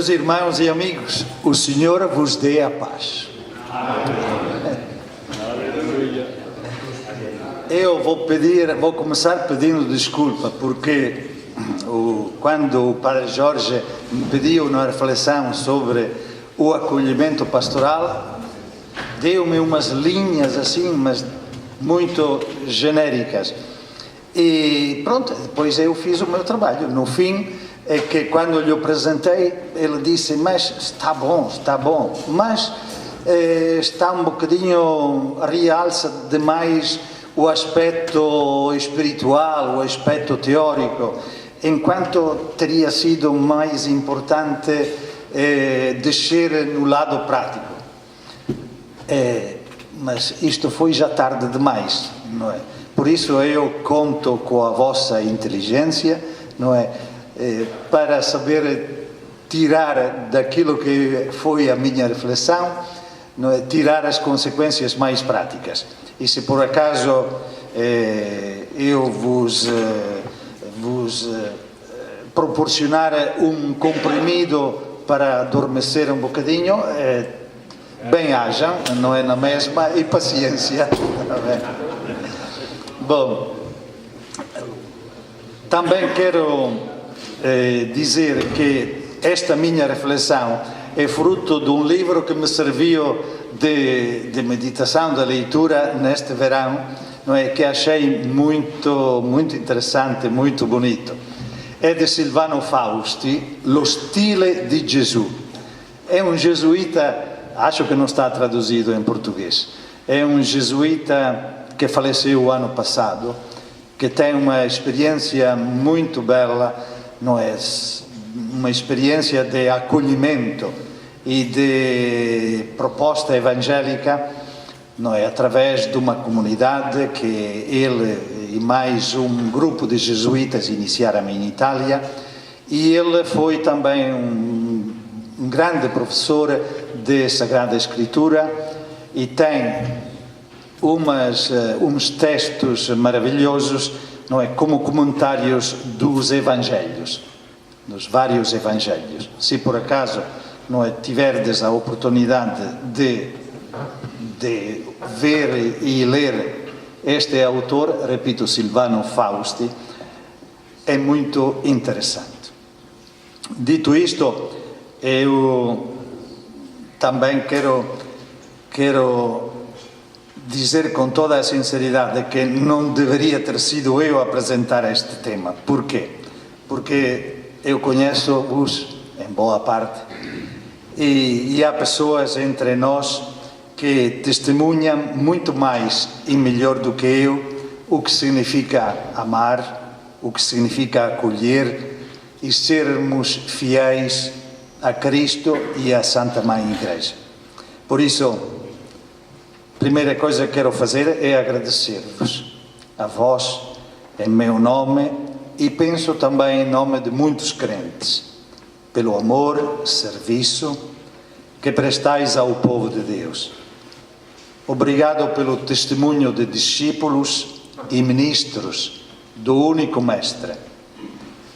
Meus irmãos e amigos, o Senhor vos dê a paz. Eu vou começar pedindo desculpa, porque quando o Padre Jorge me pediu uma reflexão sobre o acolhimento pastoral, deu-me umas linhas assim, mas muito genéricas. E pronto, depois eu fiz o meu trabalho. No fim, é que quando lhe apresentei, ele disse: mas está bom, mas está um bocadinho, realça demais o aspecto espiritual, o aspecto teórico, enquanto teria sido mais importante descer no lado prático. Mas isto foi já tarde demais, não é? Por isso eu conto com a vossa inteligência, não é? Para saber tirar daquilo que foi a minha reflexão, não é? Tirar as consequências mais práticas. E se por acaso eu vos proporcionar um comprimido para adormecer um bocadinho, bem-ajam, não é na mesma, e paciência. Bom, também quero dizer que esta minha reflexão é fruto de um livro que me serviu de meditação, de leitura neste verão, não é? Que achei muito interessante, muito bonito. É de Silvano Fausti, Lo Stile di Gesù. É um jesuíta, acho que não está traduzido em português, é um jesuíta que faleceu o ano passado, que tem uma experiência muito bela, não é? Uma experiência de acolhimento e de proposta evangélica, não é? Através de uma comunidade que ele e mais um grupo de jesuítas iniciaram em Itália, e ele foi também um grande professor de Sagrada Escritura e tem uns textos maravilhosos, não é? Como comentários dos evangelhos, dos vários evangelhos. Se por acaso não é, tiverdes a oportunidade de ver e ler este autor, repito, Silvano Fausti, é muito interessante. Dito isto, eu também quero dizer com toda a sinceridade que não deveria ter sido eu a apresentar este tema. Porquê? Porque eu conheço-vos em boa parte e há pessoas entre nós que testemunham muito mais e melhor do que eu o que significa amar, o que significa acolher e sermos fiéis a Cristo e à Santa Mãe Igreja. Por isso, a primeira coisa que quero fazer é agradecer-vos, a vós, em meu nome, e penso também em nome de muitos crentes, pelo amor, serviço que prestais ao povo de Deus. Obrigado pelo testemunho de discípulos e ministros do único Mestre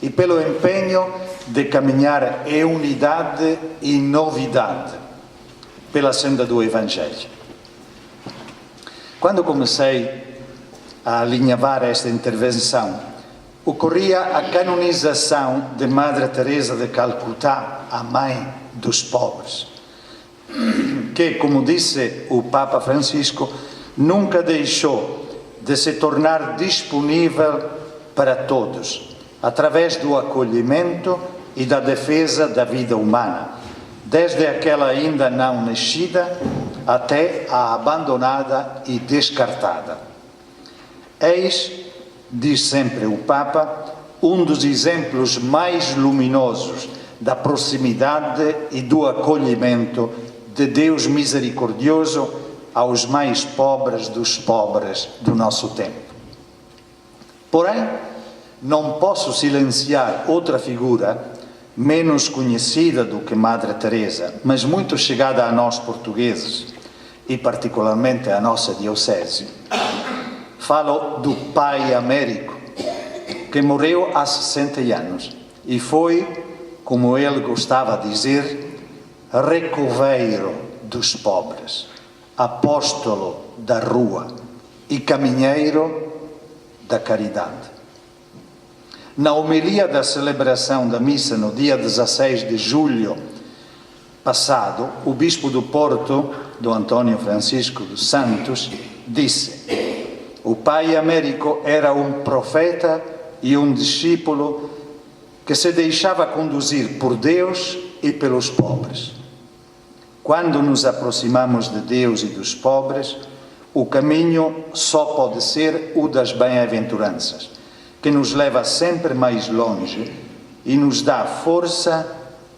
e pelo empenho de caminhar em unidade e novidade pela senda do Evangelho. Quando comecei a alinhavar esta intervenção, ocorria a canonização de Madre Teresa de Calcutá, a mãe dos pobres, que, como disse o Papa Francisco, nunca deixou de se tornar disponível para todos, através do acolhimento e da defesa da vida humana, desde aquela ainda não nascida até a abandonada e descartada. Eis, diz sempre o Papa, um dos exemplos mais luminosos da proximidade e do acolhimento de Deus misericordioso aos mais pobres dos pobres do nosso tempo. Porém, não posso silenciar outra figura menos conhecida do que Madre Teresa, mas muito chegada a nós portugueses e particularmente à nossa diocese. Falo do Pai Américo, que morreu há 60 anos e foi como ele gostava de dizer, recoveiro dos pobres, apóstolo da rua e caminheiro da caridade. Na homilia da celebração da missa no dia 16 de julho passado, o bispo do Porto, do Antônio Francisco dos Santos, disse: o pai Américo era um profeta e um discípulo que se deixava conduzir por Deus e pelos pobres. Quando nos aproximamos de Deus e dos pobres, o caminho só pode ser o das bem-aventuranças, que nos leva sempre mais longe e nos dá força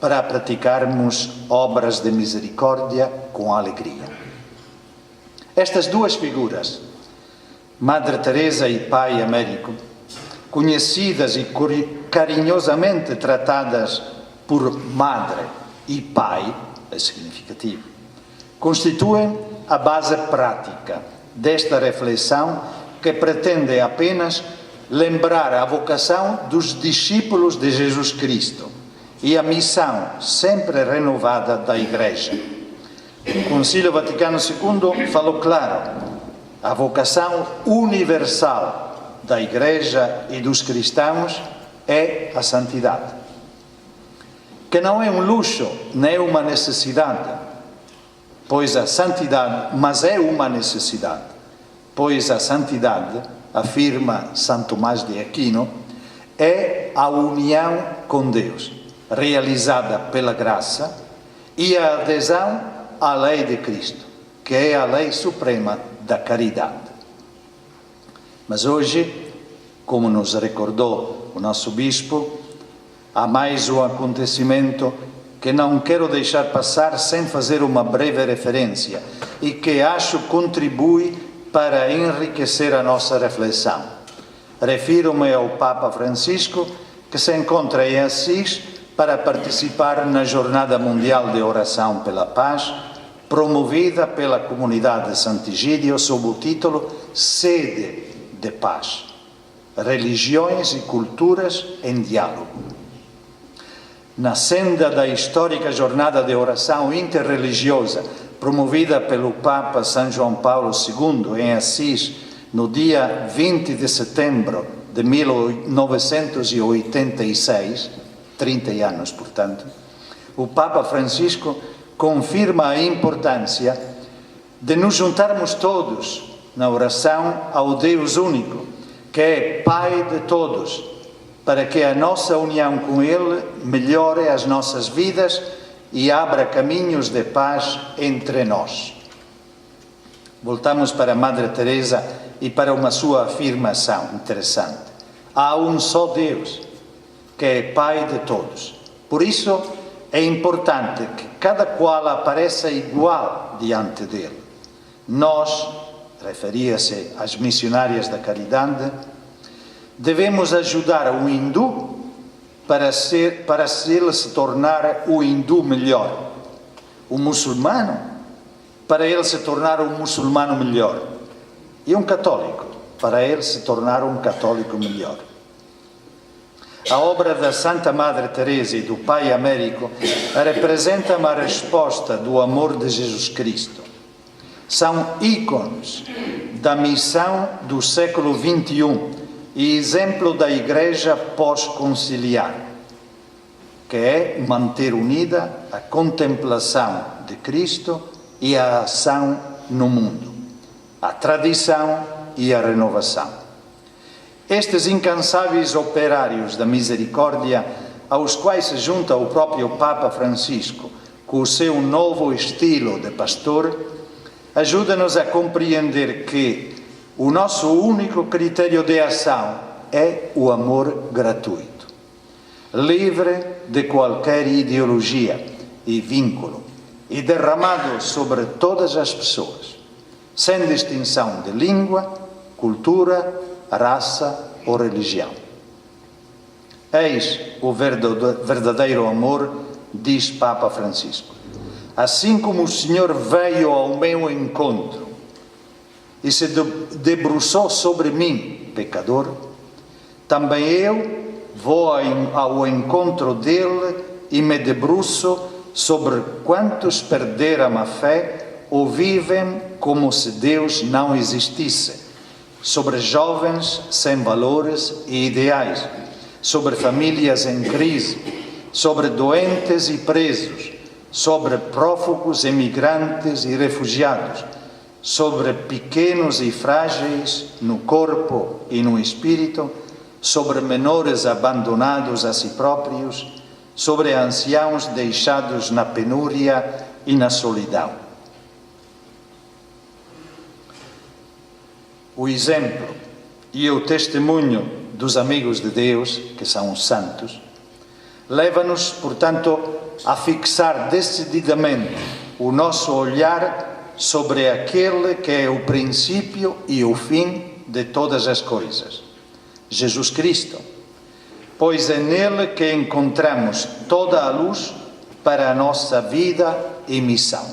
para praticarmos obras de misericórdia com alegria. Estas duas figuras, Madre Teresa e Pai Américo, conhecidas e carinhosamente tratadas por Madre e Pai, é significativo, constituem a base prática desta reflexão que pretende apenas lembrar a vocação dos discípulos de Jesus Cristo e a missão sempre renovada da Igreja. O Concílio Vaticano II falou claro: a vocação universal da Igreja e dos cristãos é a santidade, que não é um luxo nem uma necessidade, pois a santidade, mas é uma necessidade, pois a santidade, afirma Santo Tomás de Aquino, é a união com Deus, realizada pela graça, e a adesão à lei de Cristo, que é a lei suprema da caridade. Mas hoje, como nos recordou o nosso bispo, há mais um acontecimento que não quero deixar passar sem fazer uma breve referência e que acho contribui para enriquecer a nossa reflexão. Refiro-me ao Papa Francisco, que se encontra em Assis para participar na Jornada Mundial de Oração pela Paz, promovida pela comunidade de Sant'Egidio sob o título Sede de Paz, Religiões e Culturas em Diálogo. Na senda da histórica Jornada de Oração Interreligiosa, promovida pelo Papa São João Paulo II em Assis, no dia 20 de setembro de 1986, 30 anos, portanto, o Papa Francisco confirma a importância de nos juntarmos todos na oração ao Deus único, que é Pai de todos, para que a nossa união com Ele melhore as nossas vidas e abra caminhos de paz entre nós. Voltamos para Madre Teresa e para uma sua afirmação interessante. Há um só Deus, que é Pai de todos. Por isso, é importante que cada qual apareça igual diante dele. Nós, referia-se às missionárias da caridade, devemos ajudar o hindu para ele se tornar o hindu melhor, o muçulmano para ele se tornar um muçulmano melhor e um católico para ele se tornar um católico melhor. A obra da Santa Madre Teresa e do Pai Américo representa uma resposta do amor de Jesus Cristo. São ícones da missão do século XXI e exemplo da Igreja pós-conciliar, que é manter unida a contemplação de Cristo e a ação no mundo, a tradição e a renovação. Estes incansáveis operários da misericórdia, aos quais se junta o próprio Papa Francisco, com o seu novo estilo de pastor, ajudam-nos a compreender que o nosso único critério de ação é o amor gratuito, livre de qualquer ideologia e vínculo e derramado sobre todas as pessoas, sem distinção de língua, cultura, raça ou religião. Eis o verdadeiro amor, diz Papa Francisco. Assim como o Senhor veio ao meu encontro e se debruçou sobre mim, pecador, também eu vou ao encontro dele e me debruço sobre quantos perderam a fé ou vivem como se Deus não existisse, sobre jovens sem valores e ideais, sobre famílias em crise, sobre doentes e presos, sobre prófugos, imigrantes e refugiados, sobre pequenos e frágeis no corpo e no espírito, sobre menores abandonados a si próprios, sobre anciãos deixados na penúria e na solidão. O exemplo e o testemunho dos amigos de Deus, que são os santos, leva-nos, portanto, a fixar decididamente o nosso olhar sobre aquele que é o princípio e o fim de todas as coisas, Jesus Cristo, pois é nele que encontramos toda a luz para a nossa vida e missão.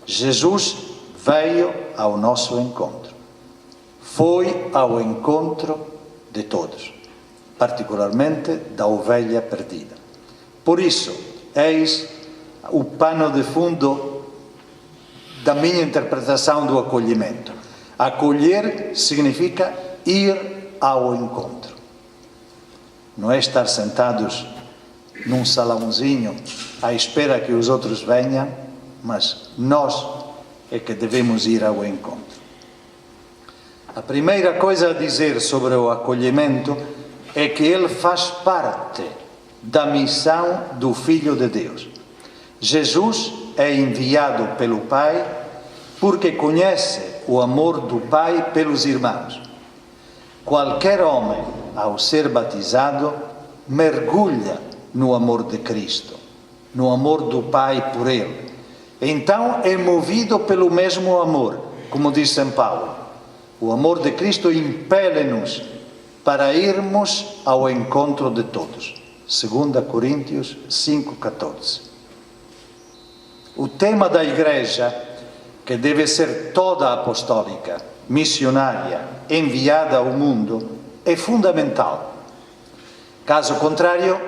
Jesus veio ao nosso encontro, foi ao encontro de todos, particularmente da ovelha perdida. Por isso, eis o pano de fundo da minha interpretação do acolhimento. Acolher significa ir ao encontro. Não é estar sentados num salãozinho à espera que os outros venham, mas nós é que devemos ir ao encontro. A primeira coisa a dizer sobre o acolhimento é que ele faz parte da missão do Filho de Deus. Jesus é enviado pelo Pai porque conhece o amor do Pai pelos irmãos. Qualquer homem, ao ser batizado, mergulha no amor de Cristo, no amor do Pai por ele. Então é movido pelo mesmo amor, como diz São Paulo. O amor de Cristo impele-nos para irmos ao encontro de todos. 2 Coríntios 5,14. O tema da Igreja, que deve ser toda apostólica, missionária, enviada ao mundo, é fundamental. Caso contrário,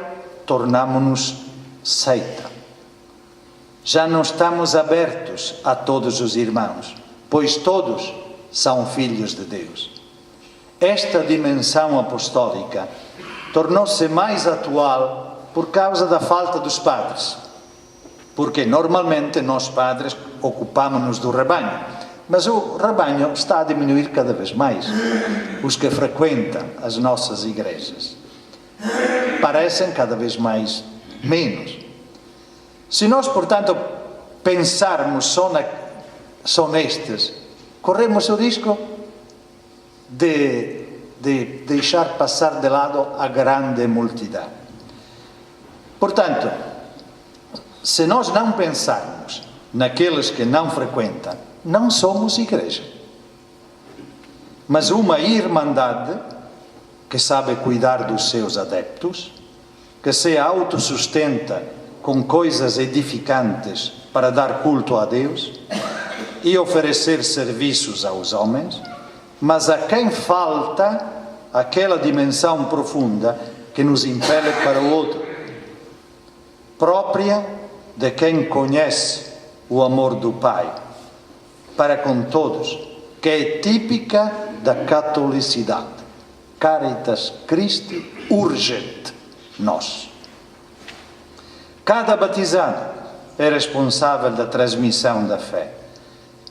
tornamo-nos seita. Já não estamos abertos a todos os irmãos, pois todos são filhos de Deus. Esta dimensão apostólica tornou-se mais atual por causa da falta dos padres, porque normalmente nós padres ocupamos-nos do rebanho, mas o rebanho está a diminuir cada vez mais. Os que frequentam as nossas igrejas parecem cada vez menos. Se nós, portanto, pensarmos só nestes, corremos o risco de deixar passar de lado a grande multidão. Portanto, se nós não pensarmos naqueles que não frequentam, não somos igreja, mas uma irmandade que sabe cuidar dos seus adeptos, que se autossustenta com coisas edificantes para dar culto a Deus e oferecer serviços aos homens, mas a quem falta aquela dimensão profunda que nos impele para o outro, própria de quem conhece o amor do Pai para com todos, que é típica da catolicidade. Caritas Christi urgent nos. Cada batizado é responsável da transmissão da fé.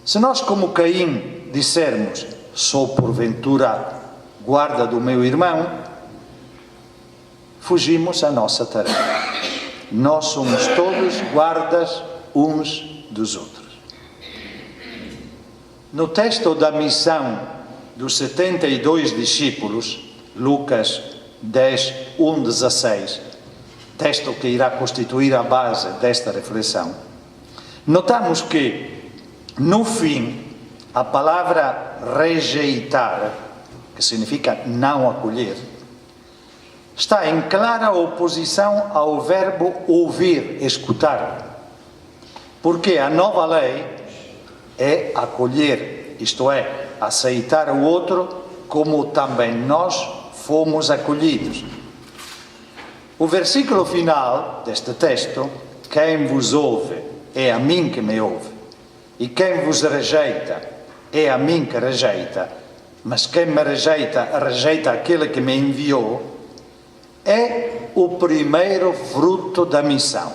Se nós, como Caim, dissermos: sou porventura guarda do meu irmão, fugimos à nossa tarefa. Nós somos todos guardas uns dos outros. No texto da missão dos 72 discípulos, Lucas 10, 1, 16, texto que irá constituir a base desta reflexão, notamos que, no fim, a palavra rejeitar, que significa não acolher, está em clara oposição ao verbo ouvir, escutar. Porque a nova lei é acolher, isto é, aceitar o outro como também nós fomos acolhidos. O versículo final deste texto: quem vos ouve é a mim que me ouve, e quem vos rejeita é a mim que rejeita, mas quem me rejeita, rejeita aquele que me enviou, é o primeiro fruto da missão.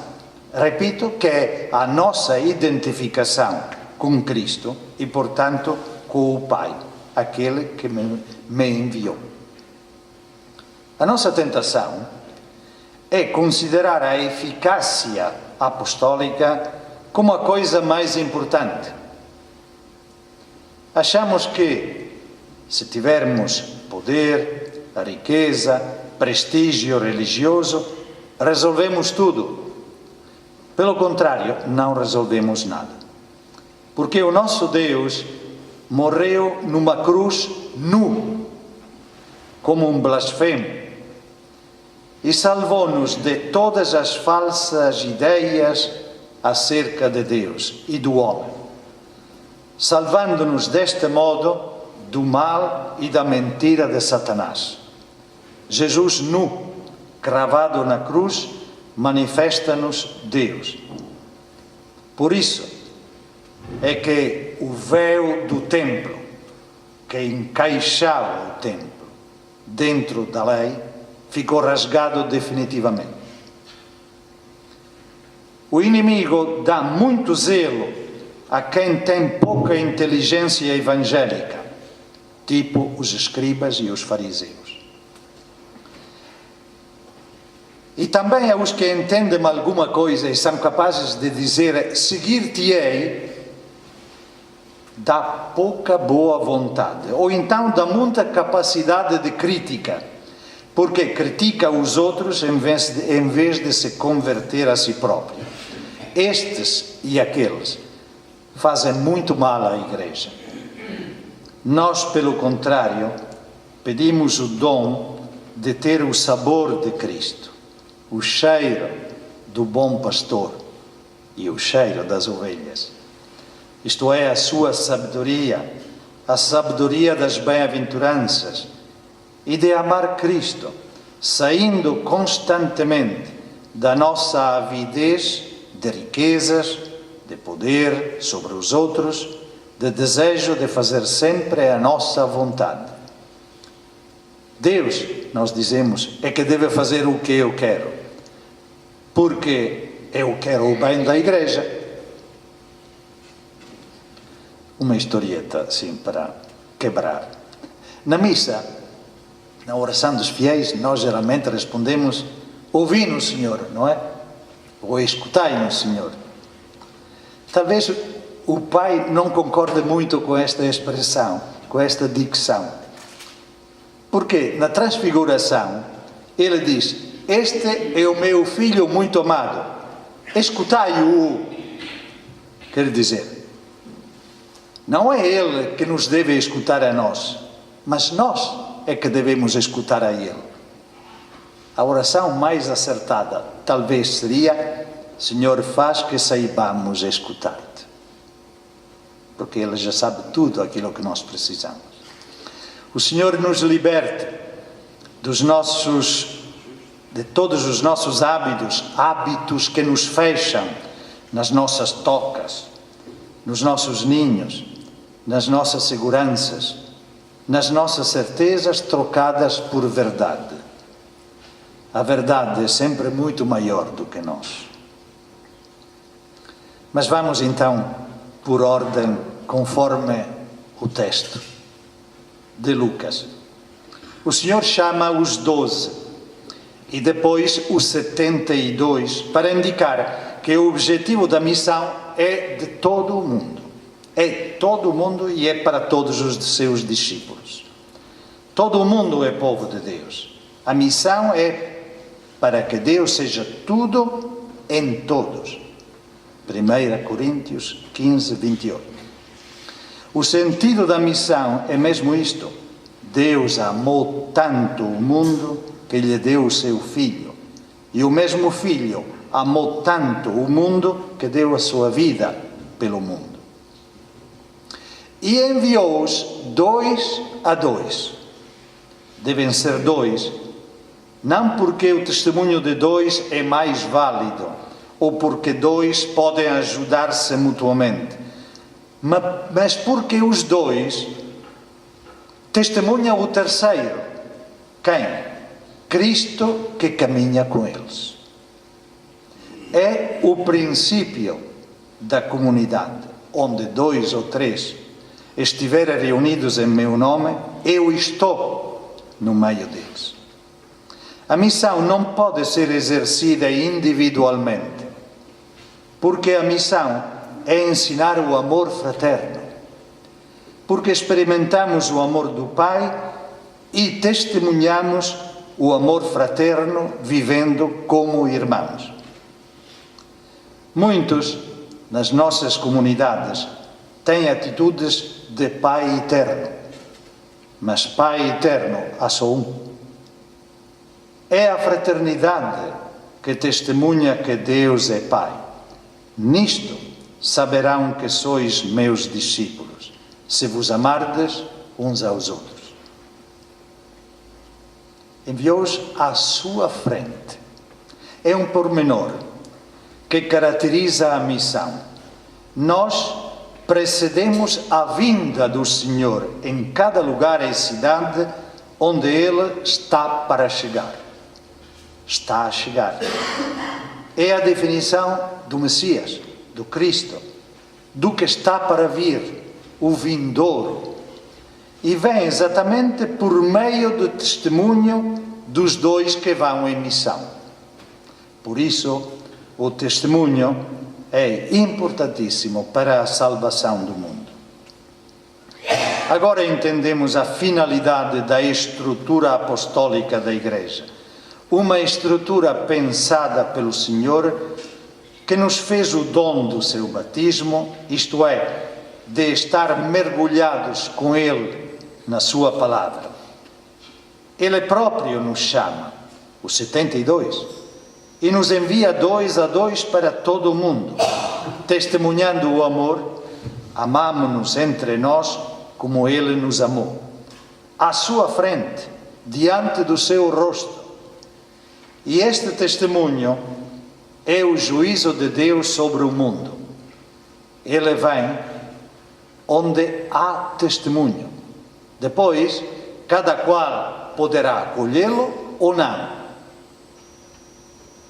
Repito que é a nossa identificação com Cristo e, portanto, com o Pai, aquele que me enviou. A nossa tentação é considerar a eficácia apostólica como a coisa mais importante. Achamos que, se tivermos poder, a riqueza, prestígio religioso, resolvemos tudo. Pelo contrário, não resolvemos nada. Porque o nosso Deus morreu numa cruz nu, como um blasfemo, e salvou-nos de todas as falsas ideias acerca de Deus e do homem, salvando-nos deste modo do mal e da mentira de Satanás. Jesus nu, cravado na cruz, manifesta-nos Deus. Por isso é que o véu do templo, que encaixava o templo dentro da lei, ficou rasgado definitivamente. O inimigo dá muito zelo a quem tem pouca inteligência evangélica, tipo os escribas e os fariseus. E também aos que entendem alguma coisa e são capazes de dizer seguir-te-ei, dá pouca boa vontade, ou então dá muita capacidade de crítica, porque critica os outros em vez de se converter a si próprio. Estes e aqueles fazem muito mal à Igreja. Nós, pelo contrário, pedimos o dom de ter o sabor de Cristo, o cheiro do bom pastor e o cheiro das ovelhas. Isto é, a sua sabedoria, a sabedoria das bem-aventuranças e de amar Cristo, saindo constantemente da nossa avidez de riquezas, de poder sobre os outros, de desejo de fazer sempre a nossa vontade. Deus, nós dizemos, é que deve fazer o que eu quero, porque eu quero o bem da Igreja. Uma historieta assim para quebrar. Na missa, na oração dos fiéis, nós geralmente respondemos: ouvi-nos, Senhor, não é? Ou escutai-nos, Senhor. Talvez o Pai não concorde muito com esta expressão, com esta dicção. Porque na Transfiguração, ele diz: este é o meu Filho muito amado, escutai-o. Quer dizer, não é ele que nos deve escutar a nós, mas nós é que devemos escutar a ele. A oração mais acertada talvez seria: Senhor, faz que saibamos escutar-te. Porque ele já sabe tudo aquilo que nós precisamos. O Senhor nos liberte de todos os nossos hábitos que nos fecham nas nossas tocas, nos nossos ninhos, nas nossas seguranças, nas nossas certezas trocadas por verdade. A verdade é sempre muito maior do que nós. Mas vamos então por ordem, conforme o texto de Lucas. O Senhor chama os 12 e depois os 72 para indicar que o objetivo da missão é de todo o mundo. É todo o mundo e é para todos os seus discípulos. Todo o mundo é povo de Deus. A missão é para que Deus seja tudo em todos. 1 Coríntios 15, 28. O sentido da missão é mesmo isto: Deus amou tanto o mundo que lhe deu o seu Filho, e o mesmo Filho amou tanto o mundo que deu a sua vida pelo mundo. E enviou-os 2 a 2. Devem ser 2, Não porque o testemunho de dois é mais válido, ou porque dois podem ajudar-se mutuamente, mas porque os dois testemunham o terceiro. Quem? Cristo que caminha com eles. É o princípio da comunidade, onde 2 ou 3 estiverem reunidos em meu nome, eu estou no meio deles. A missão não pode ser exercida individualmente, porque a missão é ensinar o amor fraterno, porque experimentamos o amor do Pai e testemunhamos o amor fraterno vivendo como irmãos. Muitos, nas nossas comunidades, têm atitudes de Pai eterno, mas Pai eterno há só um. É a fraternidade que testemunha que Deus é Pai. Nisto saberão que sois meus discípulos, se vos amardes uns aos outros. Enviou-os à sua frente. É um pormenor que caracteriza a missão. Nós precedemos a vinda do Senhor em cada lugar e cidade onde Ele está para chegar. Está a chegar. É a definição do Messias, do Cristo, do que está para vir, o vindouro. E vem exatamente por meio do testemunho dos dois que vão em missão. Por isso, o testemunho é importantíssimo para a salvação do mundo. Agora entendemos a finalidade da estrutura apostólica da Igreja. Uma estrutura pensada pelo Senhor, que nos fez o dom do seu batismo, isto é, de estar mergulhados com Ele na sua palavra. Ele próprio nos chama, os 72, e nos envia 2 a 2 para todo o mundo, testemunhando o amor. Amamo-nos entre nós como Ele nos amou. À sua frente, diante do seu rosto. E este testemunho é o juízo de Deus sobre o mundo. Ele vem onde há testemunho. Depois, cada qual poderá acolhê-lo ou não.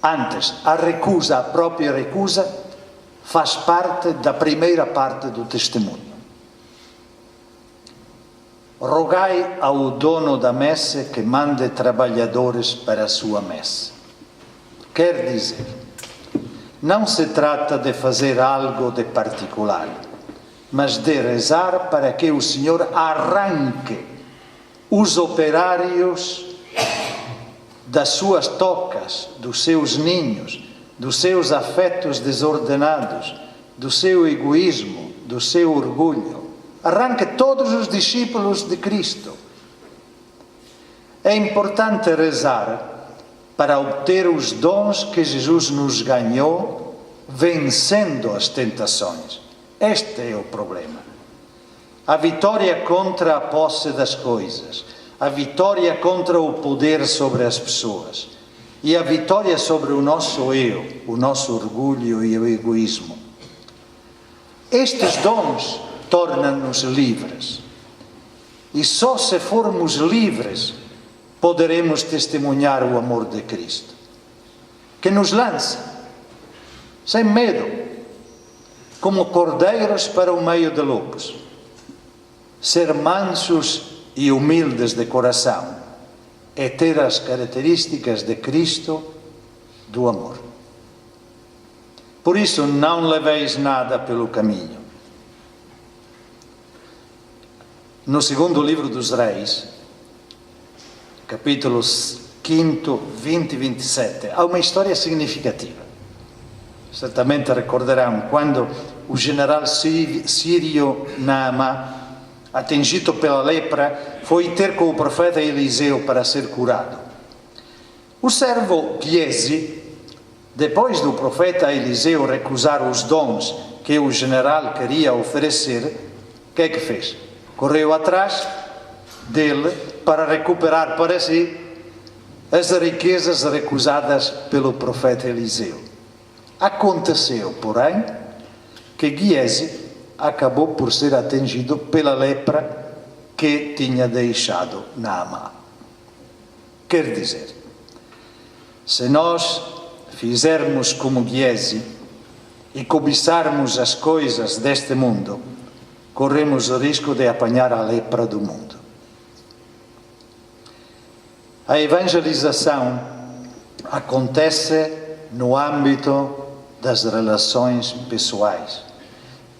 Antes, a recusa, a própria recusa, faz parte da primeira parte do testemunho. Rogai ao dono da messe que mande trabalhadores para a sua messe. Quer dizer, não se trata de fazer algo de particular, mas de rezar para que o Senhor arranque os operários das suas tocas, dos seus ninhos, dos seus afetos desordenados, do seu egoísmo, do seu orgulho. Arranque todos os discípulos de Cristo. É importante rezar para obter os dons que Jesus nos ganhou, vencendo as tentações. Este é o problema. A vitória contra a posse das coisas, a vitória contra o poder sobre as pessoas e a vitória sobre o nosso eu, o nosso orgulho e o egoísmo. Estes dons tornam-nos livres. E só se formos livres poderemos testemunhar o amor de Cristo, que nos lança, sem medo, como cordeiros para o meio de lobos. Ser mansos e humildes de coração é ter as características de Cristo, do amor. Por isso, não leveis nada pelo caminho. No segundo livro dos Reis, capítulos 5, 20 e 27, há uma história significativa. Certamente recordarão quando o general sírio Naamã, atingido pela lepra, foi ter com o profeta Eliseu para ser curado. O servo Giesi, depois do profeta Eliseu recusar os dons que o general queria oferecer, o que é que fez? Correu atrás dele para recuperar para si as riquezas recusadas pelo profeta Eliseu. Aconteceu, porém, que Giesi acabou por ser atingido pela lepra que tinha deixado Naamã. Quer dizer, se nós fizermos como Giesi e cobiçarmos as coisas deste mundo, corremos o risco de apanhar a lepra do mundo. A evangelização acontece no âmbito das relações pessoais,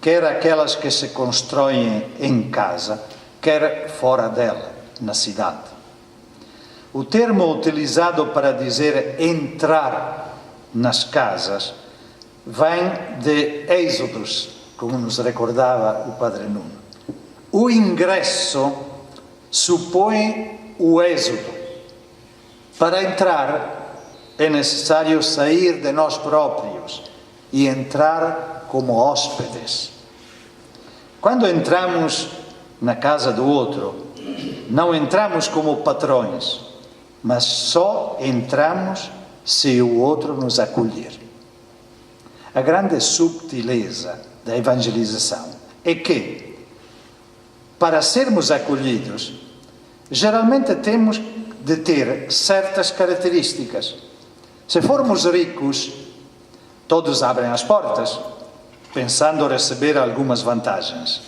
quer aquelas que se constroem em casa, quer fora dela, na cidade. O termo utilizado para dizer entrar nas casas vem de Êxodos, como nos recordava o Padre Nuno. O ingresso supõe o êxodo. Para entrar é necessário sair de nós próprios e entrar como hóspedes. Quando entramos na casa do outro, não entramos como patrões, mas só entramos se o outro nos acolher. A grande subtileza da evangelização é que, para sermos acolhidos, geralmente temos de ter certas características. Se formos ricos, todos abrem as portas, pensando receber algumas vantagens.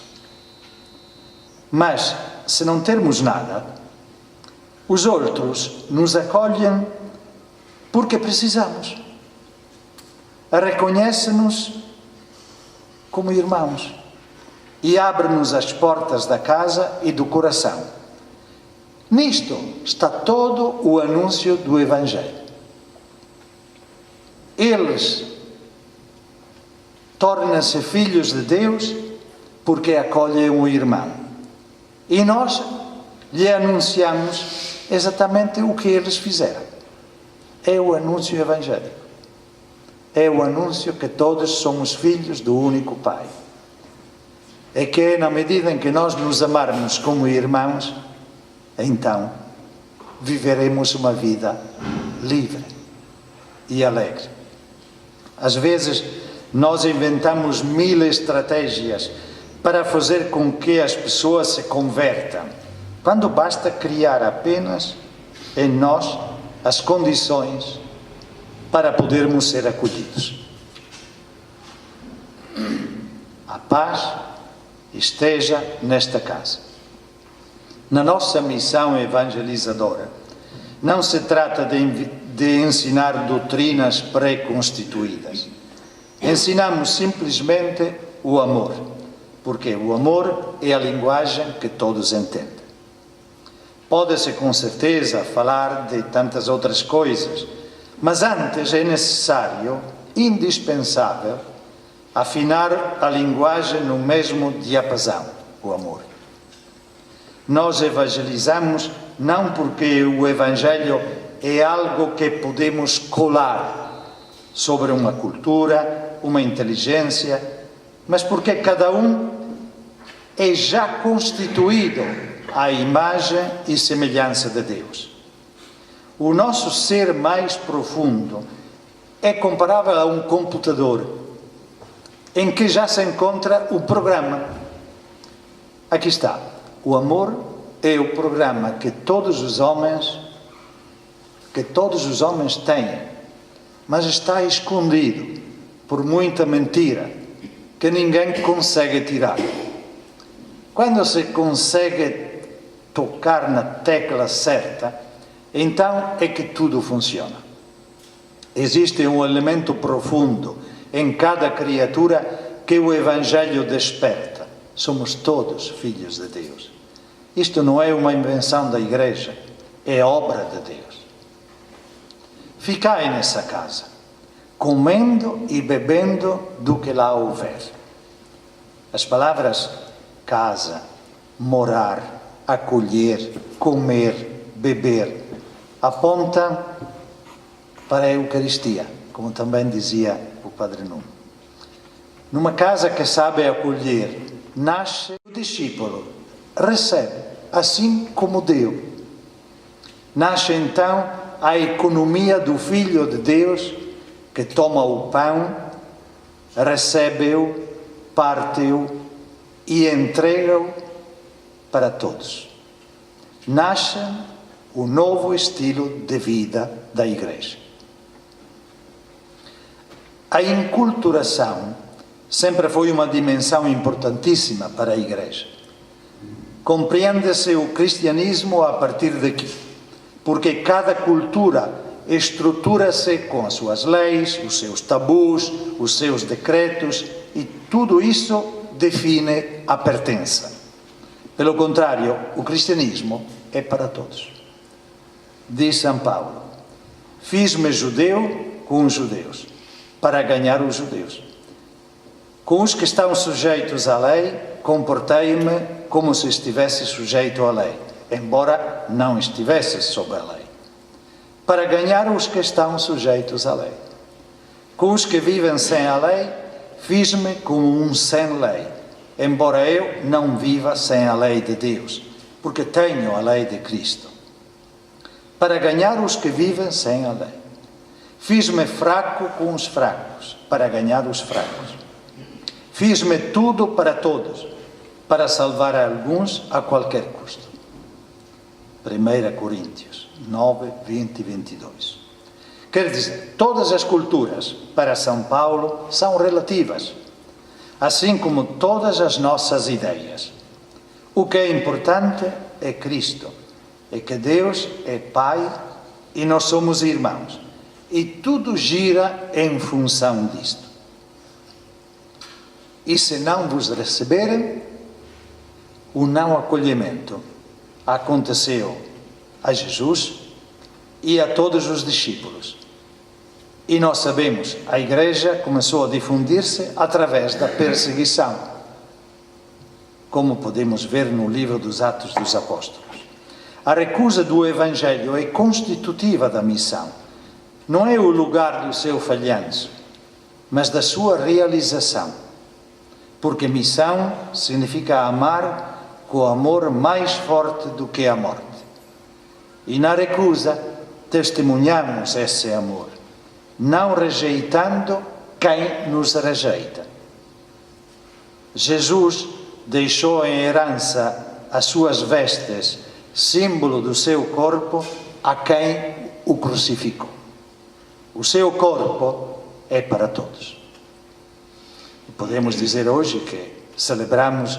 Mas, se não termos nada, os outros nos acolhem porque precisamos. Reconhecem-nos como irmãos e abrem-nos as portas da casa e do coração. Nisto está todo o anúncio do Evangelho. Eles tornam-se filhos de Deus porque acolhem o irmão. E nós lhe anunciamos exatamente o que eles fizeram. É o anúncio evangélico. É o anúncio que todos somos filhos do único Pai. É que na medida em que nós nos amarmos como irmãos, então viveremos uma vida livre e alegre. Às vezes nós inventamos 1000 estratégias para fazer com que as pessoas se convertam, quando basta criar apenas em nós as condições para podermos ser acolhidos. A paz esteja nesta casa. Na nossa missão evangelizadora, não se trata de ensinar doutrinas pré-constituídas. Ensinamos simplesmente o amor, porque o amor é a linguagem que todos entendem. Pode-se com certeza falar de tantas outras coisas, mas antes é necessário, indispensável, afinar a linguagem no mesmo diapasão, o amor. Nós evangelizamos não porque o Evangelho é algo que podemos colar sobre uma cultura, uma inteligência, mas porque cada um é já constituído à imagem e semelhança de Deus. O nosso ser mais profundo é comparável a um computador em que já se encontra o programa. Aqui está. O amor é o programa que todos os homens têm, mas está escondido por muita mentira que ninguém consegue tirar. Quando se consegue tocar na tecla certa, então é que tudo funciona. Existe um elemento profundo em cada criatura que o Evangelho desperta. Somos todos filhos de Deus. Isto não é uma invenção da Igreja, é obra de Deus. Ficai nessa casa, comendo e bebendo do que lá houver. As palavras casa, morar, acolher, comer, beber, apontam para a Eucaristia, como também dizia o Padre Nuno. Numa casa que sabe acolher, nasce o discípulo, recebe, assim como deu. Nasce então à economia do Filho de Deus, que toma o pão, recebe-o, parte-o e entrega-o para todos. Nasce o novo estilo de vida da Igreja. A enculturação sempre foi uma dimensão importantíssima para a Igreja. Compreende-se o cristianismo a partir daqui, porque cada cultura estrutura-se com as suas leis, os seus tabus, os seus decretos, e tudo isso define a pertença. Pelo contrário, o cristianismo é para todos. Diz São Paulo: fiz-me judeu com os judeus, para ganhar os judeus. Com os que estão sujeitos à lei, comportei-me como se estivesse sujeito à lei, embora não estivesse sob a lei, para ganhar os que estão sujeitos à lei. Com os que vivem sem a lei, fiz-me como um sem lei, embora eu não viva sem a lei de Deus, porque tenho a lei de Cristo. Para ganhar os que vivem sem a lei. Fiz-me fraco com os fracos, para ganhar os fracos. Fiz-me tudo para todos, para salvar alguns a qualquer custo. 1 Coríntios 9, 20 e 22. Quer dizer, todas as culturas, para São Paulo, são relativas, assim como todas as nossas ideias. O que é importante é Cristo, é que Deus é Pai e nós somos irmãos. E tudo gira em função disto. E se não vos receberem, o não acolhimento aconteceu a Jesus e a todos os discípulos. E nós sabemos, a Igreja começou a difundir-se através da perseguição, como podemos ver no livro dos Atos dos Apóstolos. A recusa do Evangelho é constitutiva da missão. Não é o lugar do seu falhanço, mas da sua realização. Porque missão significa amar com amor mais forte do que a morte. E na recusa testemunhamos esse amor, não rejeitando quem nos rejeita. Jesus deixou em herança as suas vestes, símbolo do seu corpo, a quem o crucificou. O seu corpo é para todos. E podemos dizer hoje que celebramos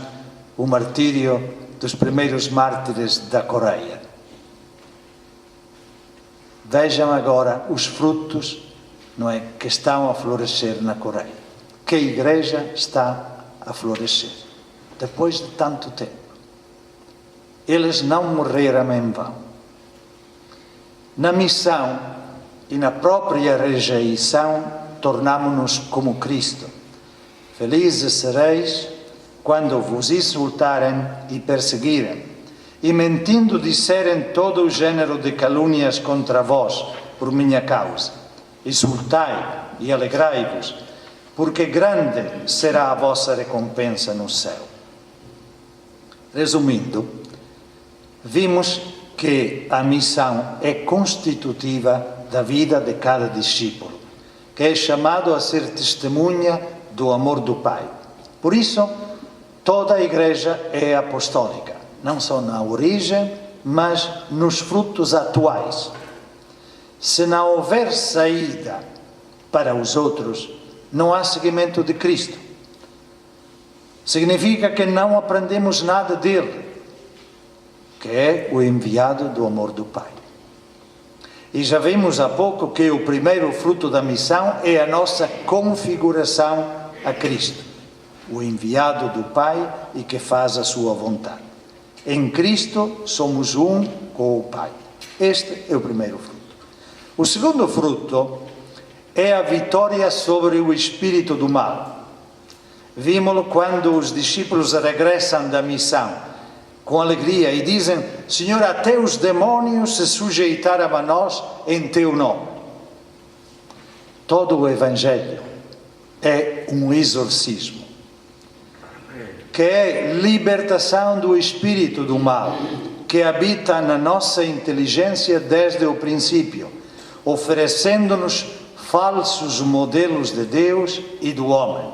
o martírio dos primeiros mártires da Coreia. Vejam agora os frutos, não é, que estão a florescer na Coreia. Que a Igreja está a florescer, depois de tanto tempo. Eles não morreram em vão. Na missão e na própria rejeição, tornamo-nos como Cristo. Felizes sereis quando vos insultarem e perseguirem, e mentindo disserem todo o género de calúnias contra vós, por minha causa. Exultai e alegrai-vos, porque grande será a vossa recompensa no céu. Resumindo, vimos que a missão é constitutiva da vida de cada discípulo, que é chamado a ser testemunha do amor do Pai. Por isso, toda a Igreja é apostólica, não só na origem, mas nos frutos atuais. Se não houver saída para os outros, não há seguimento de Cristo. Significa que não aprendemos nada dele, que é o enviado do amor do Pai. E já vimos há pouco que o primeiro fruto da missão é a nossa configuração a Cristo, o enviado do Pai e que faz a sua vontade. Em Cristo somos um com o Pai. Este é o primeiro fruto. O segundo fruto é a vitória sobre o espírito do mal. Vimos-lo quando os discípulos regressam da missão com alegria e dizem: Senhor, até os demónios se sujeitaram a nós em teu nome. Todo o Evangelho é um exorcismo, que é libertação do espírito do mal, que habita na nossa inteligência desde o princípio, oferecendo-nos falsos modelos de Deus e do homem.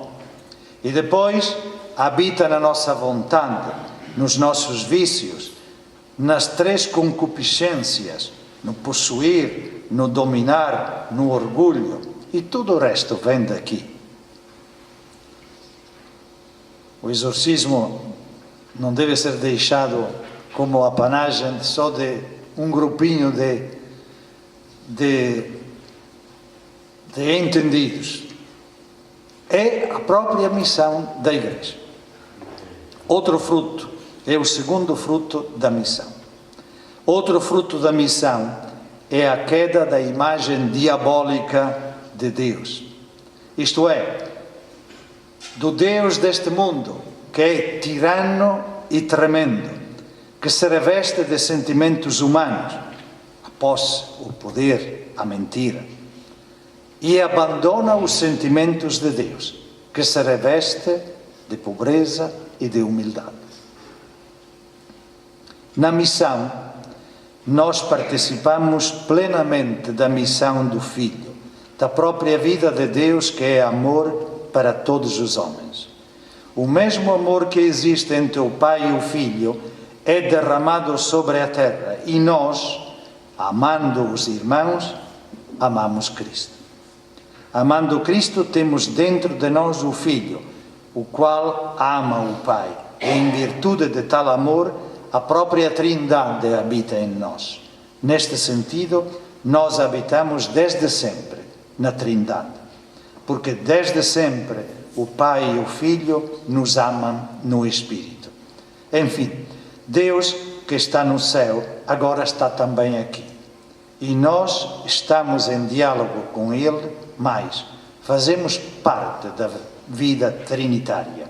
E depois habita na nossa vontade, nos nossos vícios, nas três concupiscências, no possuir, no dominar, no orgulho, e tudo o resto vem daqui. O exorcismo não deve ser deixado como apanagem só de um grupinho de entendidos. É a própria missão da Igreja. Outro fruto, é o segundo fruto da missão. Outro fruto da missão é a queda da imagem diabólica de Deus. Isto é, do Deus deste mundo, que é tirano e tremendo, que se reveste de sentimentos humanos, a posse, o poder, a mentira, e abandona os sentimentos de Deus, que se reveste de pobreza e de humildade. Na missão, nós participamos plenamente da missão do Filho, da própria vida de Deus, que é amor para todos os homens. O mesmo amor que existe entre o Pai e o Filho é derramado sobre a terra, e nós, amando os irmãos, amamos Cristo. Amando Cristo, temos dentro de nós o Filho, o qual ama o Pai. E em virtude de tal amor, a própria Trindade habita em nós. Neste sentido, nós habitamos desde sempre na Trindade, porque desde sempre o Pai e o Filho nos amam no Espírito. Enfim, Deus que está no céu agora está também aqui. E nós estamos em diálogo com Ele, mas fazemos parte da vida trinitária.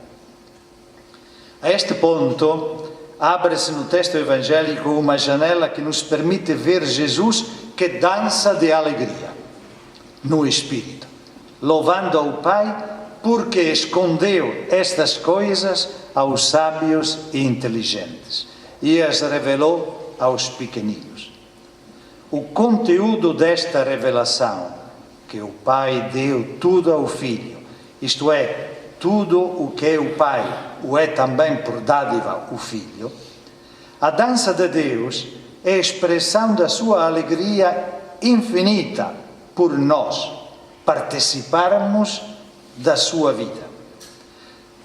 A este ponto, abre-se no texto evangélico uma janela que nos permite ver Jesus que dança de alegria no Espírito, louvando ao Pai porque escondeu estas coisas aos sábios e inteligentes e as revelou aos pequeninos. O conteúdo desta revelação, que o Pai deu tudo ao Filho, isto é, tudo o que é o Pai, o é também por dádiva o Filho, a dança de Deus é a expressão da sua alegria infinita por nós participarmos da sua vida.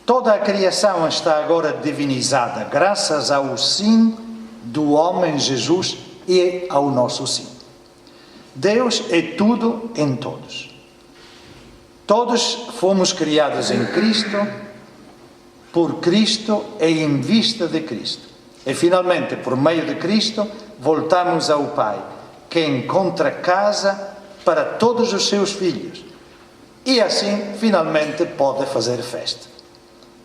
Toda a criação está agora divinizada graças ao sim do homem Jesus e ao nosso sim. Deus é tudo em todos. Todos fomos criados em Cristo, por Cristo e em vista de Cristo. E finalmente, por meio de Cristo, voltamos ao Pai, que encontra casa para todos os seus filhos. E assim, finalmente, pode fazer festa.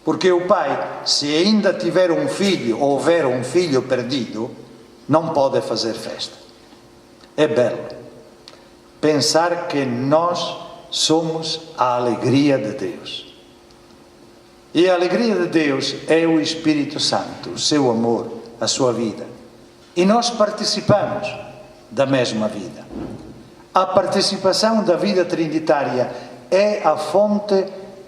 Porque o Pai, se ainda tiver um filho ou houver um filho perdido, não pode fazer festa. É belo pensar que nós somos a alegria de Deus. E a alegria de Deus é o Espírito Santo, o seu amor, a sua vida. E nós participamos da mesma vida. A participação da vida trinitária é a fonte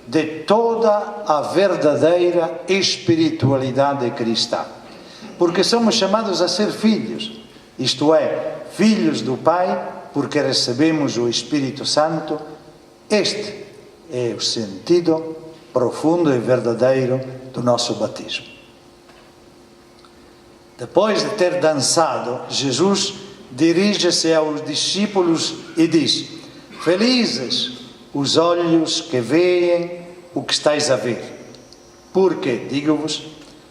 de toda a verdadeira espiritualidade cristã. Porque somos chamados a ser filhos, isto é, filhos do Pai, porque recebemos o Espírito Santo. Este é o sentido profundo e verdadeiro do nosso batismo. Depois de ter dançado, Jesus dirige-se aos discípulos e diz: felizes os olhos que veem o que estáis a ver, porque, digo-vos,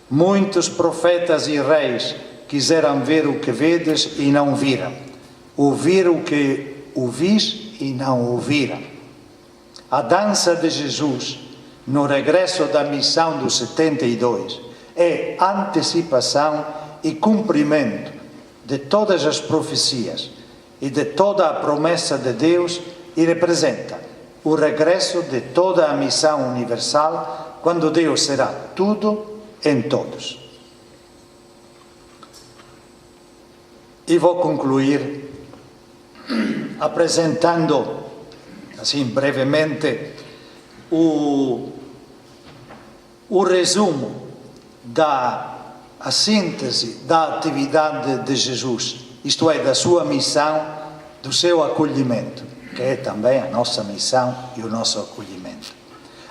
muitos profetas e reis quiseram ver o que vedes e não viram, ouvir o que ouvis e não ouviram. A dança de Jesus no regresso da missão dos 72 é antecipação e cumprimento de todas as profecias e de toda a promessa de Deus, e representa o regresso de toda a missão universal, quando Deus será tudo em todos. E vou concluir apresentando, assim brevemente, o resumo a síntese da atividade de Jesus, isto é, da sua missão, do seu acolhimento, que é também a nossa missão e o nosso acolhimento.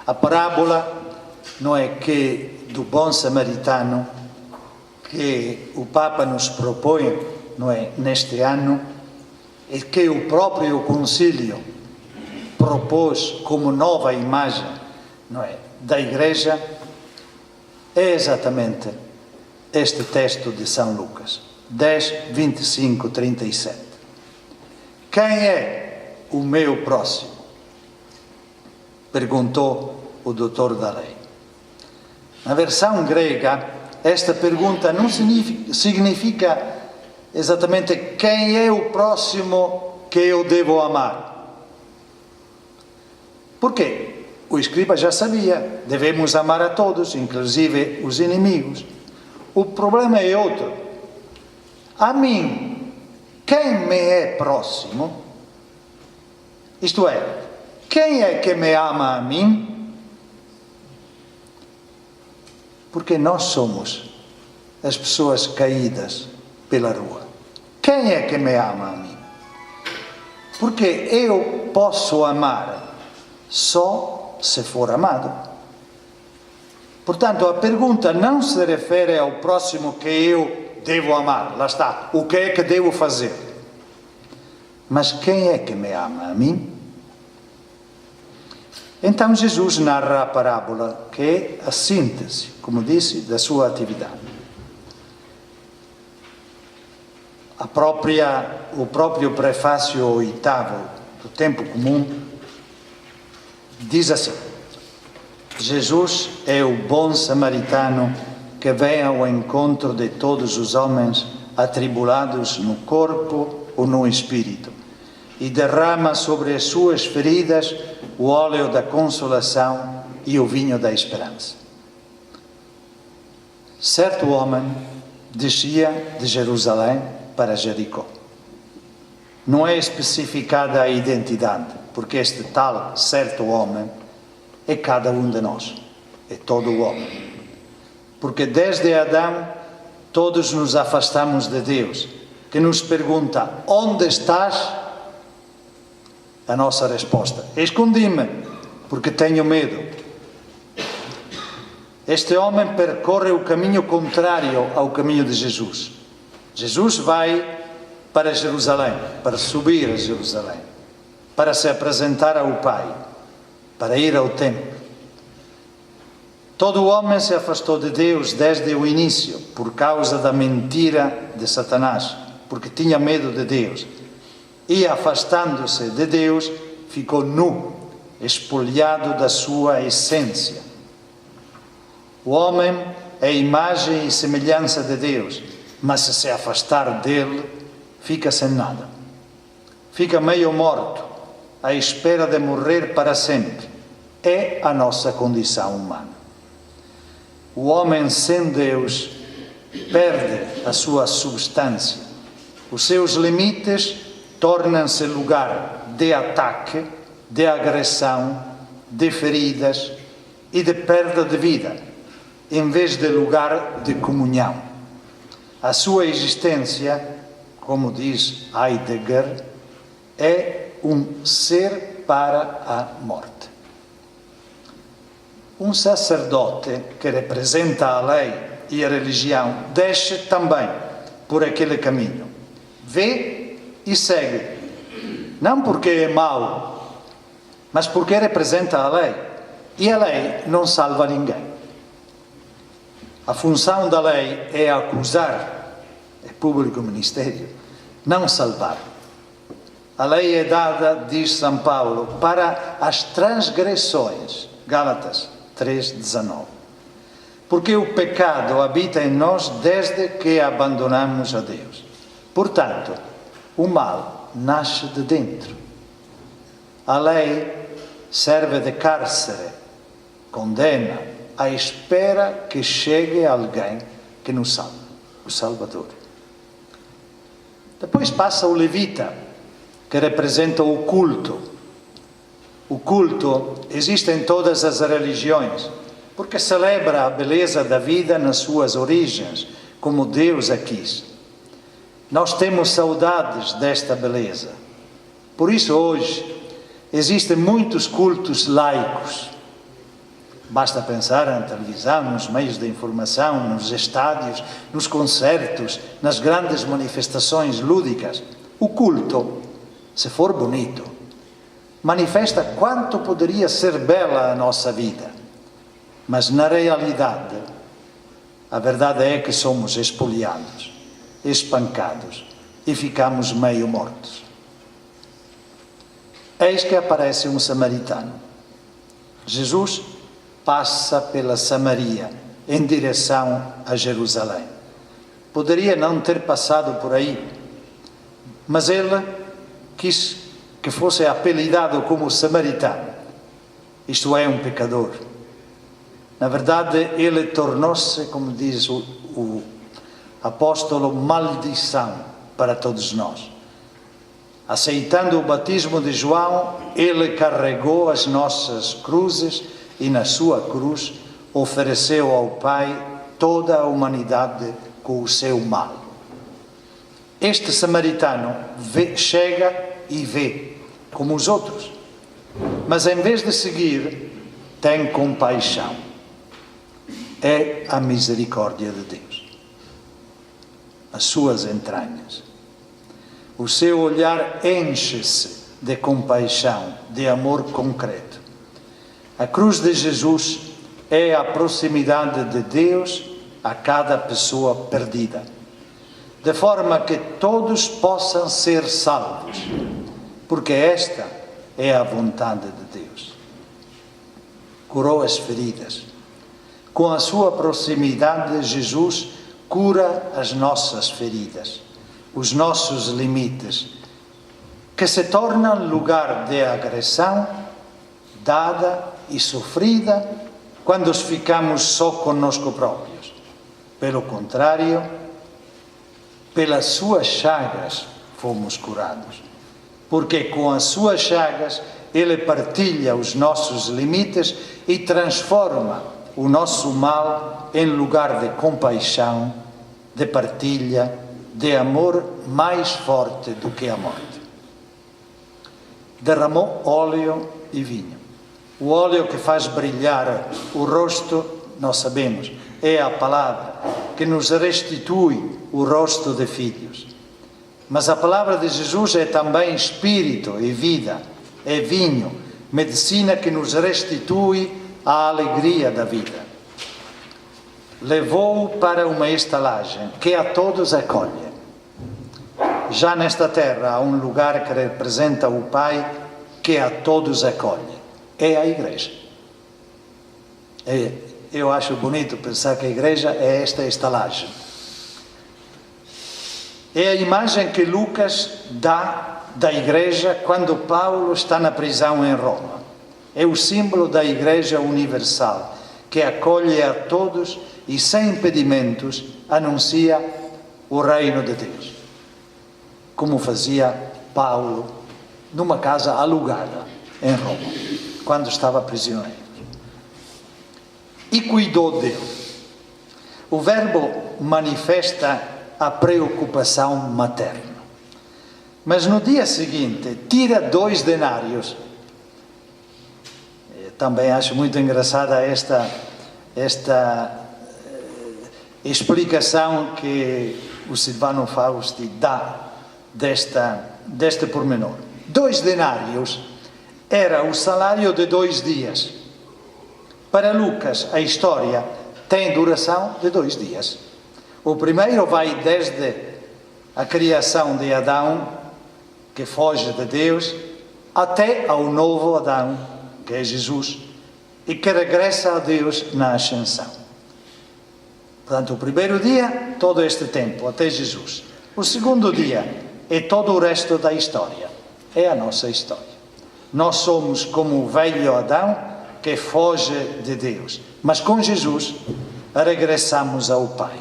A parábola não é que do bom samaritano que o Papa nos propõe, não é, neste ano, e que o próprio Concílio propôs como nova imagem, não é, da Igreja, é exatamente este texto de São Lucas, 10, 25, 37. Quem é o meu próximo? Perguntou o doutor da lei. Na versão grega, esta pergunta não significa exatamente quem é o próximo que eu devo amar. Por quê? O escriba já sabia, devemos amar a todos, inclusive os inimigos. O problema é outro. A mim, quem me é próximo? Isto é, quem é que me ama a mim? Porque nós somos as pessoas caídas pela rua. Quem é que me ama a mim? Porque eu posso amar só se for amado. Portanto, a pergunta não se refere ao próximo que eu devo amar. Lá está. O que é que devo fazer? Mas quem é que me ama a mim? Então Jesus narra a parábola, que é a síntese, como disse, da sua atividade. O próprio prefácio oitavo do Tempo Comum diz assim: Jesus é o bom samaritano que vem ao encontro de todos os homens atribulados no corpo ou no espírito e derrama sobre as suas feridas o óleo da consolação e o vinho da esperança. Certo homem descia de Jerusalém para Jericó. Não é especificada a identidade, porque este tal certo homem é cada um de nós, é todo o homem. Porque desde Adão todos nos afastamos de Deus, que nos pergunta: onde estás? A nossa resposta: escondi-me, porque tenho medo. Este homem percorre o caminho contrário ao caminho de Jesus. Jesus vai para Jerusalém, para subir a Jerusalém, para se apresentar ao Pai, para ir ao templo. Todo homem se afastou de Deus desde o início, por causa da mentira de Satanás, porque tinha medo de Deus. E, afastando-se de Deus, ficou nu, espolhado da sua essência. O homem é a imagem e semelhança de Deus, mas se afastar dele, fica sem nada. Fica meio morto, à espera de morrer para sempre. É a nossa condição humana. O homem sem Deus perde a sua substância. Os seus limites tornam-se lugar de ataque, de agressão, de feridas e de perda de vida, em vez de lugar de comunhão. A sua existência, como diz Heidegger, é um ser para a morte. Um sacerdote que representa a lei e a religião desce também por aquele caminho. Vê e segue. Não porque é mau, mas porque representa a lei. E a lei não salva ninguém. A função da lei é acusar, é público ministério, não salvar. A lei é dada, diz São Paulo, para as transgressões. Gálatas 3,19. Porque o pecado habita em nós desde que abandonamos a Deus. Portanto, o mal nasce de dentro. A lei serve de cárcere, condena, à espera que chegue alguém que nos salve, o Salvador. Depois passa o levita, que representa o culto. O culto existe em todas as religiões, porque celebra a beleza da vida nas suas origens, como Deus a quis. Nós temos saudades desta beleza. Por isso hoje existem muitos cultos laicos. Basta pensar na televisão, nos meios de informação, nos estádios, nos concertos, nas grandes manifestações lúdicas. O culto, se for bonito, manifesta quanto poderia ser bela a nossa vida. Mas na realidade, a verdade é que somos espoliados, espancados e ficamos meio mortos. Eis que aparece um samaritano. Jesus passa pela Samaria em direção a Jerusalém. Poderia não ter passado por aí, mas ele quis que fosse apelidado como samaritano, isto é, um pecador. Na verdade, ele tornou-se, como diz o apóstolo, maldição para todos nós. Aceitando o batismo de João, ele carregou as nossas cruzes e na sua cruz ofereceu ao Pai toda a humanidade com o seu mal. Este samaritano chega e vê, como os outros, mas em vez de seguir, tem compaixão. É a misericórdia de Deus. As suas entranhas. O seu olhar enche-se de compaixão, de amor concreto. A cruz de Jesus é a proximidade de Deus a cada pessoa perdida, de forma que todos possam ser salvos, porque esta é a vontade de Deus. Curou as feridas. Com a sua proximidade, Jesus cura as nossas feridas, os nossos limites, que se tornam lugar de agressão dada e sofrida quando ficamos só conosco próprios. Pelo contrário, pelas suas chagas fomos curados, porque com as suas chagas ele partilha os nossos limites e transforma o nosso mal em lugar de compaixão, de partilha, de amor mais forte do que a morte. Derramou óleo e vinho. O óleo que faz brilhar o rosto, nós sabemos, é a palavra que nos restitui o rosto de filhos. Mas a palavra de Jesus é também espírito e vida, é vinho, medicina que nos restitui a alegria da vida. Levou-o para uma estalagem que a todos acolhe. Já nesta terra há um lugar que representa o Pai que a todos acolhe. É a igreja. Eu acho bonito pensar que a igreja é esta estalagem. É a imagem que Lucas dá da igreja quando Paulo está na prisão em Roma. É o símbolo da igreja universal, que acolhe a todos e sem impedimentos anuncia o reino de Deus. Como fazia Paulo numa casa alugada em Roma, quando estava prisioneiro. E cuidou dele. O verbo manifesta a preocupação materna. Mas no dia seguinte, tira 2 denários. Também acho muito engraçada esta explicação que o Silvano Fausti dá deste pormenor. 2 denários era o salário de 2 dias. Para Lucas, a história tem duração de 2 dias. O primeiro vai desde a criação de Adão, que foge de Deus, até ao novo Adão, que é Jesus, e que regressa a Deus na ascensão. Portanto, o primeiro dia, todo este tempo, até Jesus. O segundo dia é todo o resto da história. É a nossa história. Nós somos como o velho Adão que foge de Deus. Mas com Jesus, regressamos ao Pai.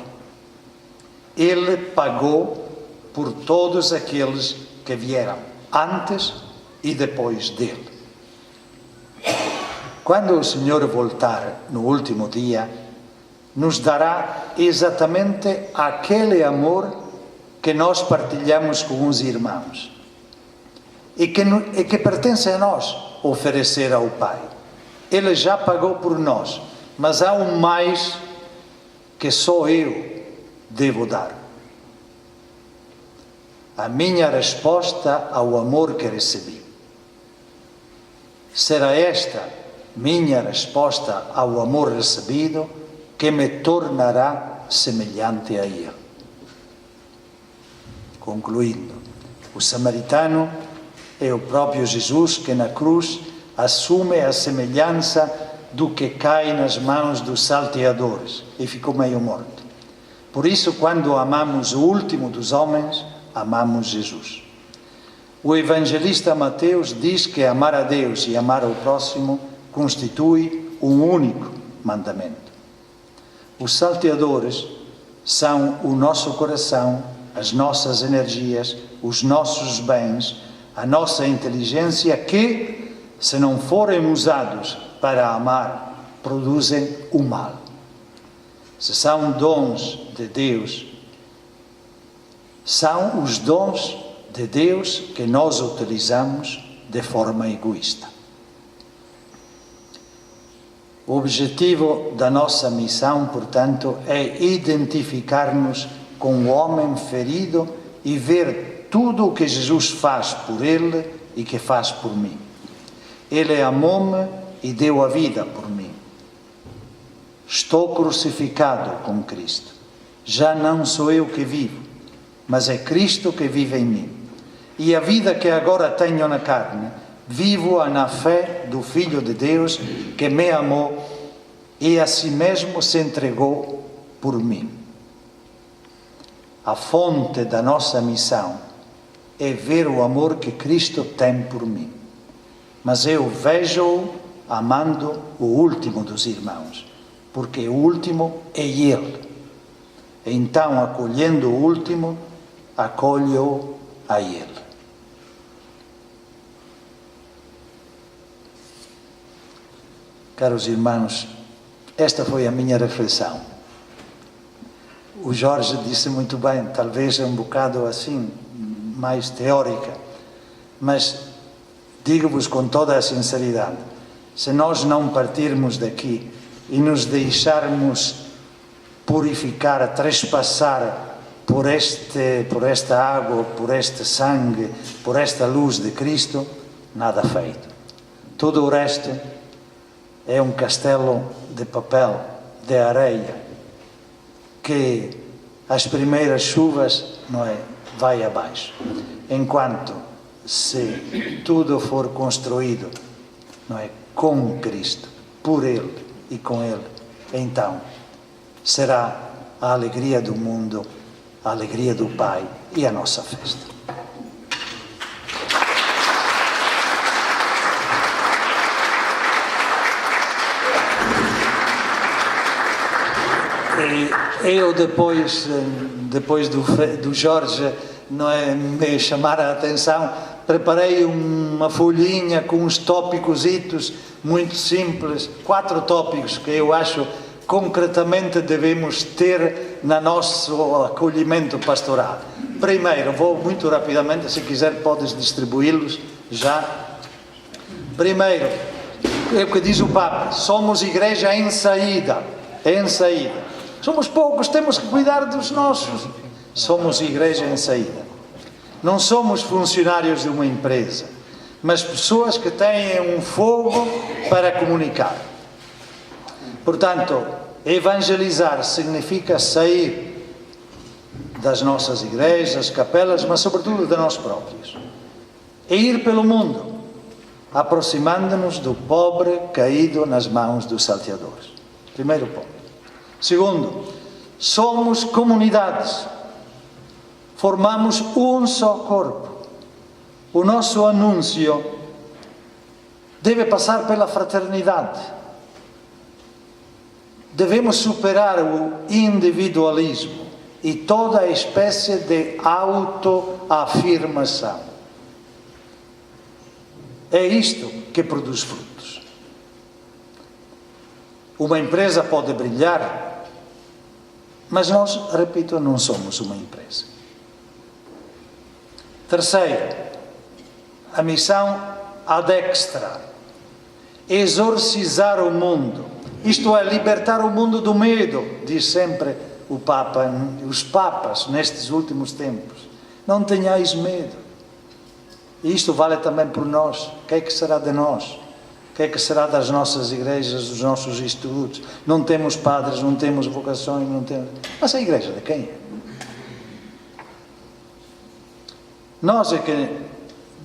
Ele pagou por todos aqueles que vieram antes e depois dele. Quando o Senhor voltar no último dia, nos dará exatamente aquele amor que nós partilhamos com os irmãos e que pertence a nós oferecer ao Pai. Ele já pagou por nós, mas há um mais que só eu devo dar. A minha resposta ao amor que recebi. Será esta minha resposta ao amor recebido que me tornará semelhante a Ele. Concluindo, o samaritano é o próprio Jesus que na cruz assume a semelhança do que cai nas mãos dos salteadores e ficou meio morto. Por isso, quando amamos o último dos homens, amamos Jesus. O evangelista Mateus diz que amar a Deus e amar ao próximo constitui um único mandamento. Os salteadores são o nosso coração, as nossas energias, os nossos bens, a nossa inteligência que, se não forem usados para amar, produzem o mal. Se são dons de Deus, são os dons de Deus que nós utilizamos de forma egoísta. O objetivo da nossa missão, portanto, é identificar-nos com o homem ferido e ver tudo o que Jesus faz por ele e que faz por mim. Ele amou-me e deu a vida por mim. Estou crucificado com Cristo. Já não sou eu que vivo, mas é Cristo que vive em mim. E a vida que agora tenho na carne, vivo-a na fé do Filho de Deus que me amou e a si mesmo se entregou por mim. A fonte da nossa missão é ver o amor que Cristo tem por mim. Mas eu vejo-o amando o último dos irmãos, porque o último é Ele. Então, acolhendo o último, acolho a Ele. Caros irmãos, esta foi a minha reflexão. O Jorge disse muito bem, talvez um bocado assim, mais teórica, mas digo-vos com toda a sinceridade, se nós não partirmos daqui e nos deixarmos purificar, trespassar por esta água, por este sangue, por esta luz de Cristo, nada feito. Tudo o resto é um castelo de papel, de areia, que as primeiras chuvas, não é, vai abaixo. Enquanto se tudo for construído, não é, com Cristo, por Ele e com Ele, então será a alegria do mundo, a alegria do Pai e a nossa festa. Eu depois do Jorge, não é, me chamar a atenção, preparei uma folhinha com uns tópicos muito simples, 4 tópicos que eu acho concretamente devemos ter no nosso acolhimento pastoral. Primeiro, vou muito rapidamente, se quiser podes distribuí-los já. Primeiro, é o que diz o Papa, somos igreja em saída. Somos poucos, temos que cuidar dos nossos. Somos igreja em saída. Não somos funcionários de uma empresa, mas pessoas que têm um fogo para comunicar. Portanto, evangelizar significa sair das nossas igrejas, capelas, mas sobretudo de nós próprios. E ir pelo mundo, aproximando-nos do pobre caído nas mãos dos salteadores. Primeiro ponto. Segundo, somos comunidades. Formamos um só corpo. O nosso anúncio deve passar pela fraternidade. Devemos superar o individualismo e toda a espécie de autoafirmação. É isto que produz frutos. Uma empresa pode brilhar, mas nós, repito, não somos uma empresa. Terceiro, a missão ad extra, exorcizar o mundo. Isto é, libertar o mundo do medo, diz sempre o Papa, os Papas nestes últimos tempos. Não tenhais medo. E isto vale também por nós. O que é que será de nós? O que é que será das nossas igrejas, dos nossos institutos? Não temos padres, não temos vocações, não temos... Mas a igreja de quem é? Nós é que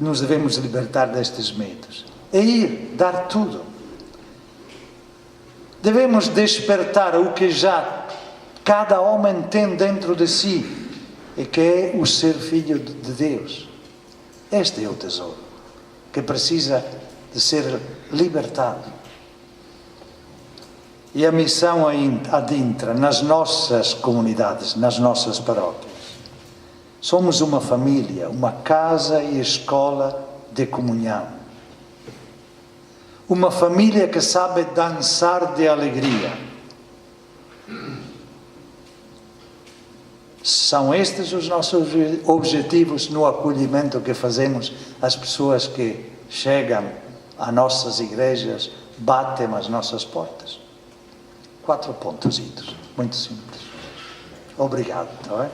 nos devemos libertar destes medos. É ir, dar tudo. Devemos despertar o que já cada homem tem dentro de si, e que é o ser filho de Deus. Este é o tesouro, que precisa de ser libertado. E a missão adentra nas nossas comunidades, nas nossas paróquias. Somos uma família, uma casa e escola de comunhão. Uma família que sabe dançar de alegria. São estes os nossos objetivos no acolhimento que fazemos às pessoas que chegam às nossas igrejas, batem às nossas portas. 4 pontos, muito simples. Obrigado, tá bem?